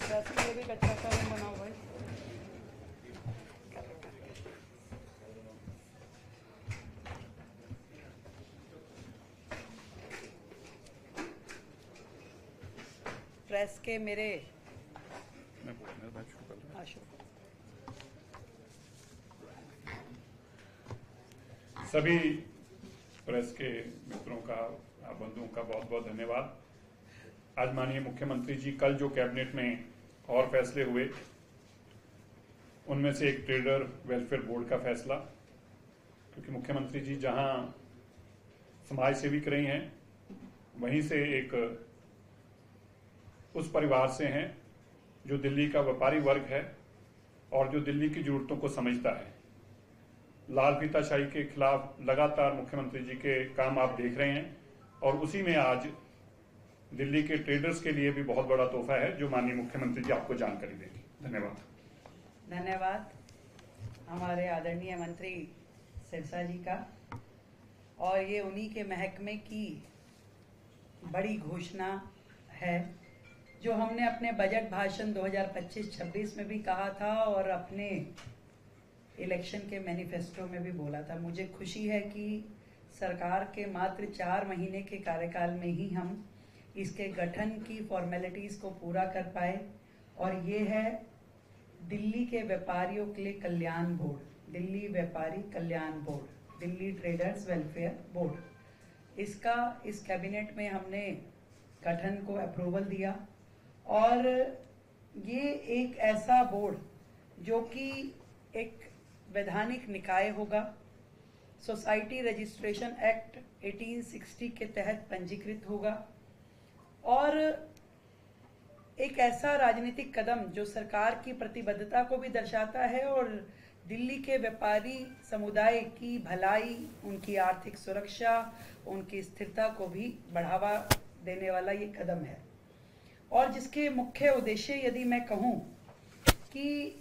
Press के लिए भी कच्चा कलम बनाओ भाई। प्रेस के मेरे अशोक सभी प्रेस के मित्रों का, बंधुओं का बहुत बहुत धन्यवाद। आज माननीय मुख्यमंत्री जी कल जो कैबिनेट में और फैसले हुए, उनमें से एक ट्रेडर वेलफेयर बोर्ड का फैसला, क्योंकि मुख्यमंत्री जी जहां समाज सेविक रही हैं, वहीं से एक उस परिवार से हैं जो दिल्ली का व्यापारी वर्ग है और जो दिल्ली की जरूरतों को समझता है। लाल फीताशाही के खिलाफ लगातार मुख्यमंत्री जी के काम आप देख रहे हैं और उसी में आज दिल्ली के ट्रेडर्स के लिए भी बहुत बड़ा तोहफा है जो माननीय मुख्यमंत्री जी आपको जानकारी देंगे। धन्यवाद। धन्यवाद हमारे आदरणीय मंत्री सिरसा जी का। और ये उन्हीं के महकमे की बड़ी घोषणा है जो हमने अपने बजट भाषण 2025-26 में भी कहा था और अपने इलेक्शन के मैनिफेस्टो में भी बोला था। मुझे खुशी है कि सरकार के मात्र 4 महीने के कार्यकाल में ही हम इसके गठन की फॉर्मेलिटीज को पूरा कर पाए और ये है दिल्ली के व्यापारियों के लिए कल्याण बोर्ड, दिल्ली व्यापारी कल्याण board, Delhi traders welfare board. इसका इस कैबिनेट में हमने गठन को अप्रूवल दिया और ये एक ऐसा बोर्ड जो कि एक वैधानिक निकाय होगा, सोसाइटी रजिस्ट्रेशन एक्ट 1860 के तहत पंजीकृत होगा और एक ऐसा राजनीतिक कदम जो सरकार की प्रतिबद्धता को भी दर्शाता है और दिल्ली के व्यापारी समुदाय की भलाई, उनकी आर्थिक सुरक्षा, उनकी स्थिरता को भी बढ़ावा देने वाला ये कदम है। और जिसके मुख्य उद्देश्य यदि मैं कहूं कि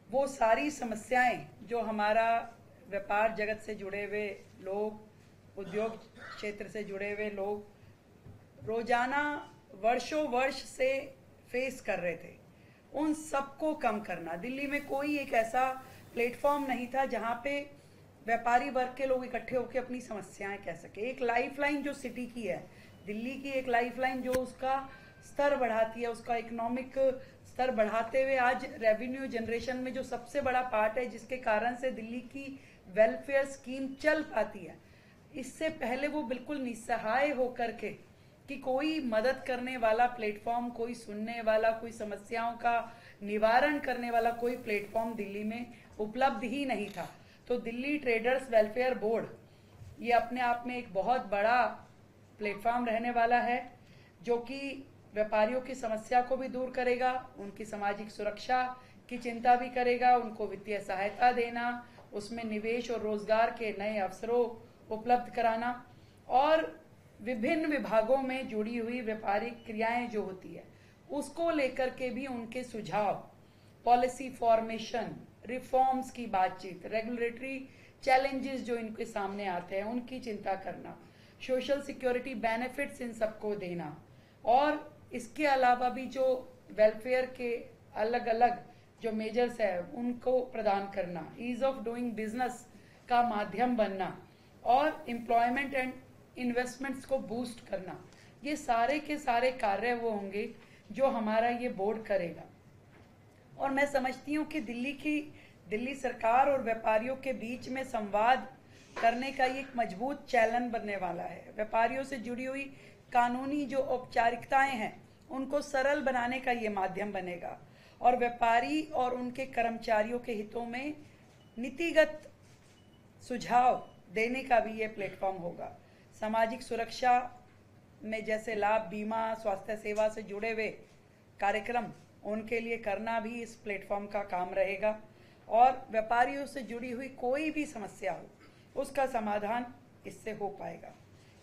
वो सारी समस्याएं जो हमारा व्यापार जगत से जुड़े हुए लोग, उद्योग क्षेत्र से जुड़े हुए लोग रोजाना वर्षों वर्ष से फेस कर रहे थे, उन सबको कम करना। दिल्ली में कोई एक ऐसा प्लेटफॉर्म नहीं था जहां पे व्यापारी वर्ग के लोग इकट्ठे होकर अपनी समस्याएं कह सके। एक लाइफलाइन जो सिटी की है, दिल्ली की एक लाइफलाइन जो उसका स्तर बढ़ाती है, उसका इकोनॉमिक स्तर बढ़ाते हुए आज रेवेन्यू जनरेशन में जो सबसे बड़ा पार्ट है जिसके कारण से दिल्ली की वेलफेयर स्कीम चल पाती है। इससे पहले वो बिल्कुल निस्सहाय होकर के कि कोई मदद करने वाला प्लेटफॉर्म, कोई सुनने वाला, कोई समस्याओं का निवारण करने वाला कोई प्लेटफॉर्म दिल्ली में उपलब्ध ही नहीं था। तो दिल्ली ट्रेडर्स वेलफेयर बोर्ड ये अपने आप में एक बहुत बड़ा प्लेटफॉर्म रहने वाला है जो कि व्यापारियों की समस्या को भी दूर करेगा, उनकी सामाजिक सुरक्षा की चिंता भी करेगा, उनको वित्तीय सहायता देना, उसमें निवेश और रोजगार के नए अवसरों उपलब्ध कराना और विभिन्न विभागों में जुड़ी हुई व्यापारिक क्रियाएं जो होती है उसको लेकर के भी उनके सुझाव, पॉलिसी फॉर्मेशन, रिफॉर्म्स की बातचीत, रेगुलेटरी चैलेंजेस जो इनके सामने आते हैं उनकी चिंता करना, सोशल सिक्योरिटी बेनिफिट्स इन सबको देना और इसके अलावा भी जो वेलफेयर के अलग अलग जो मेजर्स है उनको प्रदान करना, ईज ऑफ डूइंग बिजनेस का माध्यम बनना और एम्प्लॉयमेंट एंड इन्वेस्टमेंट्स को बूस्ट करना, ये सारे के सारे कार्य वो होंगे जो हमारा ये बोर्ड करेगा। और मैं समझती हूँ कि दिल्ली सरकार और व्यापारियों के बीच में संवाद करने का ये एक मजबूत चैनल बनने वाला है। व्यापारियों से जुड़ी हुई कानूनी जो औपचारिकताएं हैं उनको सरल बनाने का ये माध्यम बनेगा और व्यापारी और उनके कर्मचारियों के हितों में नीतिगत सुझाव देने का भी ये प्लेटफॉर्म होगा। सामाजिक सुरक्षा में जैसे लाभ, बीमा, स्वास्थ्य सेवा से जुड़े हुए कार्यक्रम उनके लिए करना भी इस प्लेटफॉर्म का काम रहेगा और व्यापारियों से जुड़ी हुई कोई भी समस्या हो उसका समाधान इससे हो पाएगा।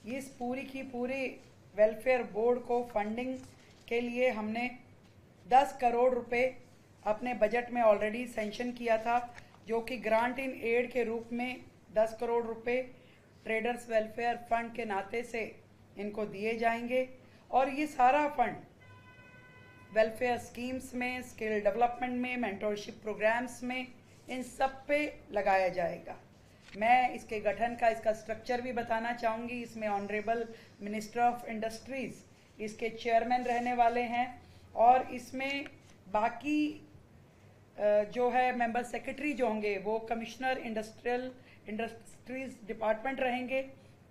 इस पूरी की पूरी वेलफेयर बोर्ड को फंडिंग के लिए हमने 10 करोड़ रुपए अपने बजट में ऑलरेडी सैंक्शन किया था, जो कि ग्रांट इन एड के रूप में 10 करोड़ रुपए ट्रेडर्स वेलफेयर फंड के नाते से इनको दिए जाएंगे और ये सारा फंड वेलफेयर स्कीम्स में, स्किल डेवलपमेंट में, मेंटरशिप प्रोग्राम्स में, इन सब पे लगाया जाएगा। मैं इसके गठन का, इसका स्ट्रक्चर भी बताना चाहूँगी। इसमें ऑनरेबल मिनिस्टर ऑफ इंडस्ट्रीज़ इसके चेयरमैन रहने वाले हैं, और इसमें बाकी जो है मेंबर सेक्रेटरी जो होंगे वो कमिश्नर इंडस्ट्रीज डिपार्टमेंट रहेंगे।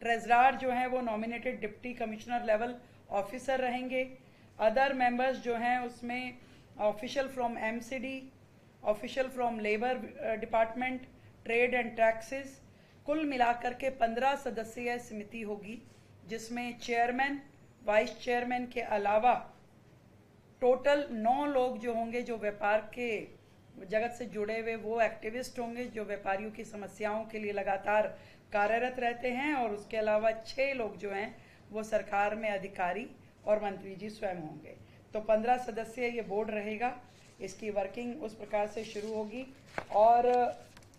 ट्रेजरार जो हैं वो nominated deputy commissioner level officer रहेंगे। अदर मेंबर्स जो हैं उसमें official from MCD, official from labour department, trade and taxes. कुल मिलाकर के 15 सदस्यीय समिति होगी, जिसमें चेयरमैन, वाइस चेयरमैन के अलावा टोटल 9 लोग जो होंगे जो व्यापार के जगत से जुड़े हुए वो एक्टिविस्ट होंगे, जो व्यापारियों की समस्याओं के लिए लगातार कार्यरत रहते हैं, और उसके अलावा 6 लोग जो हैं वो सरकार में अधिकारी और मंत्री जी स्वयं होंगे। तो 15 सदस्यीय ये बोर्ड रहेगा। इसकी वर्किंग उस प्रकार से शुरू होगी, और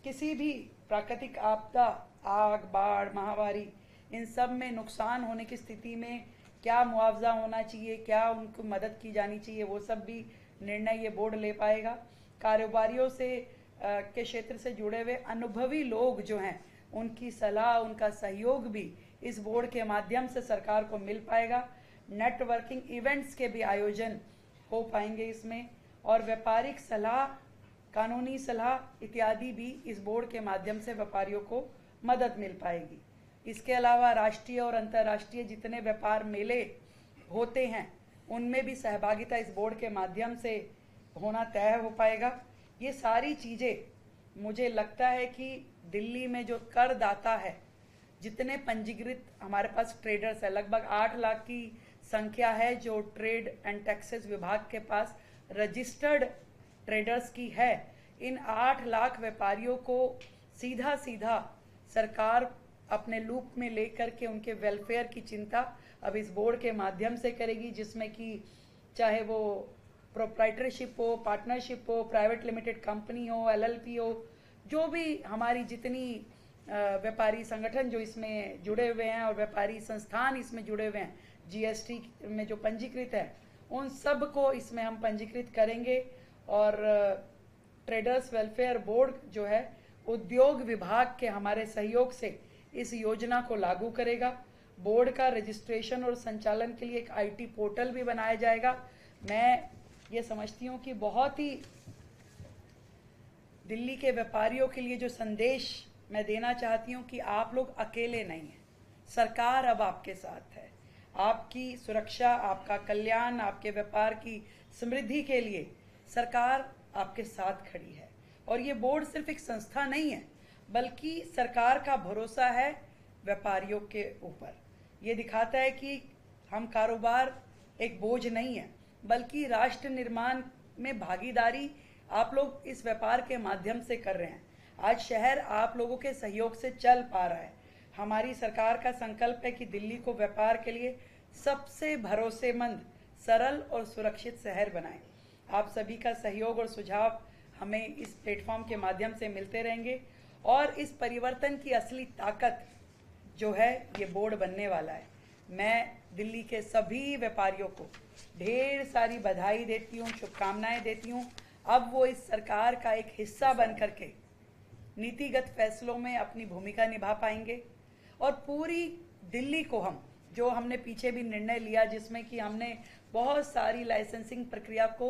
किसी भी प्राकृतिक आपदा, आग, बाढ़, महामारी, इन सब में नुकसान होने की स्थिति में क्या मुआवजा होना चाहिए, क्या उनको मदद की जानी चाहिए, वो सब भी निर्णय ये बोर्ड ले पाएगा। कारोबारियों से के क्षेत्र से जुड़े हुए अनुभवी लोग जो हैं उनकी सलाह, उनका सहयोग भी इस बोर्ड के माध्यम से सरकार को मिल पाएगा। नेटवर्किंग इवेंट्स के भी आयोजन हो पाएंगे इसमें, और व्यापारिक सलाह, कानूनी सलाह इत्यादि भी इस बोर्ड के माध्यम से व्यापारियों को मदद मिल पाएगी। इसके अलावा राष्ट्रीय और अंतर्राष्ट्रीय जितने व्यापार मेले होते हैं उनमें भी सहभागिता इस बोर्ड के माध्यम से होना तय हो पाएगा। ये सारी चीज़ें मुझे लगता है कि दिल्ली में जो करदाता है, जितने पंजीकृत हमारे पास ट्रेडर्स है, लगभग 8 लाख की संख्या है जो ट्रेड एंड टैक्सेस विभाग के पास रजिस्टर्ड ट्रेडर्स की है। इन 8 लाख व्यापारियों को सीधा सीधा सरकार अपने लूप में लेकर के उनके वेलफेयर की चिंता अब इस बोर्ड के माध्यम से करेगी, जिसमें कि चाहे वो प्रोप्राइटरशिप हो, पार्टनरशिप हो, प्राइवेट लिमिटेड कंपनी हो, एलएलपी हो, जो भी हमारी जितनी व्यापारी संगठन जो इसमें जुड़े हुए हैं और व्यापारी संस्थान इसमें जुड़े हुए हैं, जीएसटी में जो पंजीकृत है, उन सब को इसमें हम पंजीकृत करेंगे। और ट्रेडर्स वेलफेयर बोर्ड जो है उद्योग विभाग के हमारे सहयोग से इस योजना को लागू करेगा। बोर्ड का रजिस्ट्रेशन और संचालन के लिए एक आईटी पोर्टल भी बनाया जाएगा। मैं ये समझती हूँ कि बहुत ही दिल्ली के व्यापारियों के लिए जो संदेश मैं देना चाहती हूँ कि आप लोग अकेले नहीं हैं, सरकार अब आपके साथ है। आपकी सुरक्षा, आपका कल्याण, आपके व्यापार की समृद्धि के लिए सरकार आपके साथ खड़ी है। और ये बोर्ड सिर्फ एक संस्था नहीं है, बल्कि सरकार का भरोसा है व्यापारियों के ऊपर। ये दिखाता है कि हम कारोबार एक बोझ नहीं है, बल्कि राष्ट्र निर्माण में भागीदारी आप लोग इस व्यापार के माध्यम से कर रहे हैं। आज शहर आप लोगों के सहयोग से चल पा रहा है। हमारी सरकार का संकल्प है कि दिल्ली को व्यापार के लिए सबसे भरोसेमंद, सरल और सुरक्षित शहर बनाएं। आप सभी का सहयोग और सुझाव हमें इस प्लेटफॉर्म के माध्यम से मिलते रहेंगे, और इस परिवर्तन की असली ताकत जो है ये बोर्ड बनने वाला है। मैं दिल्ली के सभी व्यापारियों को ढेर सारी बधाई देती हूँ, शुभकामनाएं देती हूँ। अब वो इस सरकार का एक हिस्सा बन करके नीतिगत फैसलों में अपनी भूमिका निभा पाएंगे, और पूरी दिल्ली को जो हमने पीछे भी निर्णय लिया, जिसमें कि हमने बहुत सारी लाइसेंसिंग प्रक्रिया को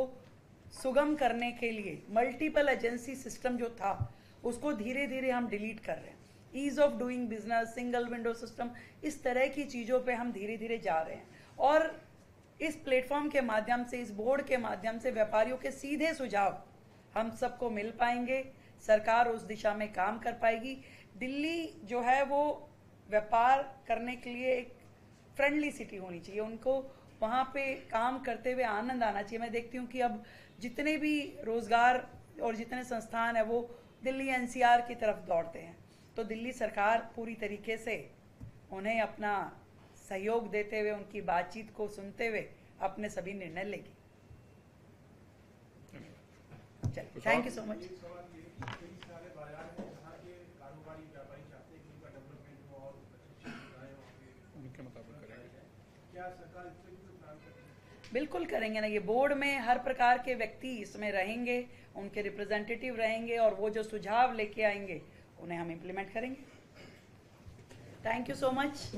सुगम करने के लिए मल्टीपल एजेंसी सिस्टम जो था उसको धीरे धीरे हम डिलीट कर रहे हैं। Ease of doing business, single window system, इस तरह की चीज़ों पे हम धीरे धीरे जा रहे हैं। और इस प्लेटफॉर्म के माध्यम से, इस बोर्ड के माध्यम से व्यापारियों के सीधे सुझाव हम सबको मिल पाएंगे। सरकार उस दिशा में काम कर पाएगी। दिल्ली जो है वो व्यापार करने के लिए एक फ्रेंडली सिटी होनी चाहिए। उनको वहाँ पे काम करते हुए आनंद आना चाहिए। मैं देखती हूँ कि अब जितने भी रोजगार और जितने संस्थान है वो दिल्ली एनसीआर की तरफ दौड़ते हैं। तो दिल्ली सरकार पूरी तरीके से उन्हें अपना सहयोग देते हुए, उनकी बातचीत को सुनते हुए अपने सभी निर्णय लेगी। चलिए, थैंक यू सो मच। बिल्कुल करेंगे ना। ये बोर्ड में हर प्रकार के व्यक्ति इसमें रहेंगे, उनके रिप्रेजेंटेटिव रहेंगे और वो जो सुझाव लेके आएंगे उन्हें हम इम्प्लीमेंट करेंगे। Thank you so much.